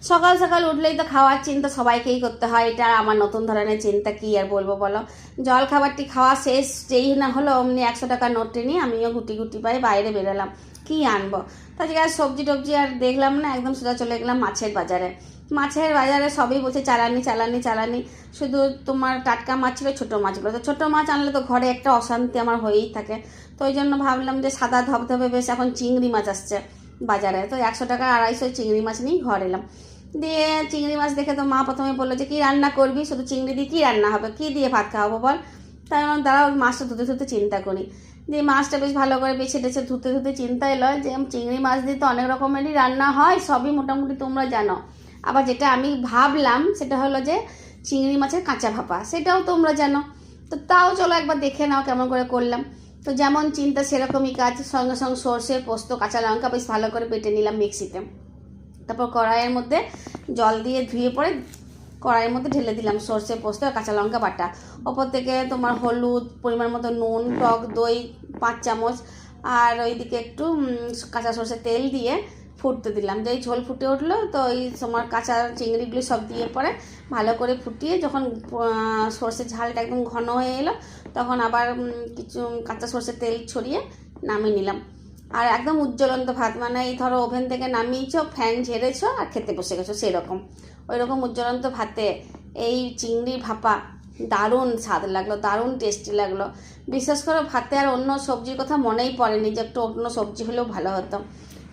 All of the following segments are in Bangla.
সকাল সকাল উঠলেই তো খাওয়ার চিন্তা সবাইকেই করতে হয়, এটা আমার নতুন ধরনের চিন্তা, কি আর বলবো বলো। জল খাবারটি খাওয়া শেষ যেই না হলো অমনি 100 টাকা নোটে নিয়ে আমিও গুটি গুটি পায়ে বাইরে বেরোলাম, কি আনবো। তাছাড়া আর সবজি টবজি আর দেখলাম না, একদম সোজা চলে গেলাম মাছের বাজারে। মাছের বাজারে সবই বলছে চালানি চালানি চালানি, শুধু তোমার টাটকা মাছ ছিল, ছোটো মাছগুলো। তো ছোটো মাছ আনলে তো ঘরে একটা অশান্তি আমার হয়েই থাকে। তো ওই জন্য ভাবলাম যে সাদা ধবধবে বেশ এখন চিংড়ি মাছ আসছে বাজারে, তো 100 টাকা 250 চিংড়ি মাছ নিয়েই ঘর এলাম। দিয়ে চিংড়ি মাছ দেখে তো মা প্রথমে বললো যে কী রান্না করবি, শুধু চিংড়ি দিয়ে কী রান্না হবে, কী দিয়ে ভাত খাওয়াবো বল। তাই দাঁড়াও মাছটা ধুতে ধুতে চিন্তা করি। দিয়ে মাছটা বেশ ভালো করে বেছে টেছে ধুতে ধুতে চিন্তা এলো যে চিংড়ি মাছ দিয়ে তো অনেক রকমেরই রান্না হয়, সবই মোটামুটি তোমরা জানো। আবার যেটা আমি ভাবলাম সেটা হলো যে চিংড়ি মাছের কাঁচা ভাপা, সেটাও তোমরা জানো। তো তাও চলো একবার দেখে নাও কেমন করে করলাম। তো যেমন চিন্তা সেরকমই কাজ, সঙ্গে সঙ্গে সর্ষে পোস্ত কাঁচা লঙ্কা বেশ ভালো করে বেটে নিলাম মিক্সিতে। তারপর কড়াইয়ের মধ্যে জল দিয়ে ধুয়ে পরে কড়াইয়ের মধ্যে ঢেলে দিলাম সর্ষে পোস্ত আর কাঁচা লঙ্কা বাটা। ওপর থেকে তোমার হলুদ, পরিমাণ মতো নুন, টক দই 5 চামচ, আর ওইদিকে একটু কাঁচা সর্ষের তেল দিয়ে ফুটতে দিলাম। যেই ঝোল ফুটে উঠলো তো ওই তোমার কাঁচা চিংড়িগুলো সব দিয়ে পরে ভালো করে ফুটিয়ে যখন সর্ষের ঝালটা একদম ঘন হয়ে এলো তখন আবার কিছু কাঁচা সর্ষের তেল ছড়িয়ে নামিয়ে নিলাম। আর একদম উজ্জ্বলন্ত ভাত, মানে এই ধরো ওভেন থেকে নামিয়েছো, ফ্যান ঝেড়েছো আর খেতে বসে গেছো সেরকম, ওই রকম উজ্জ্বলন্ত ভাতে এই চিংড়ি ভাপা দারুণ স্বাদ লাগলো, দারুণ টেস্টি লাগলো। বিশেষ করে ভাতে আর অন্য সবজির কথা মনেই পড়েনি যে একটু অন্য সবজি হলেও ভালো হতো।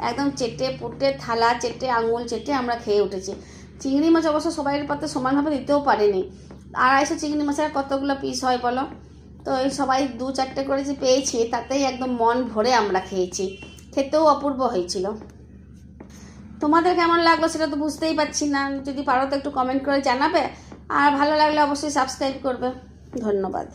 একদম চেটে পুটে থালা চেটে আঙুল চেটে আমরা খেয়ে উঠেছি। চিংড়ি মাছ অবশ্য সবাই পাতে সমানভাবে দিতেও পারেনি, 250 চিংড়ি মাছের কতগুলো পিস হয় বলো। তো এই সবাই 2-4টে করে যে পেয়েছি তাতেই একদম মন ভরে আমরা খেয়েছি, খেতেও অপূর্ব হয়েছিল। তোমাদের কেমন লাগলো সেটা তো বুঝতেই পারছি না, যদি পারো তো একটু কমেন্ট করে জানাবে, আর ভালো লাগলে অবশ্যই সাবস্ক্রাইব করবে। ধন্যবাদ।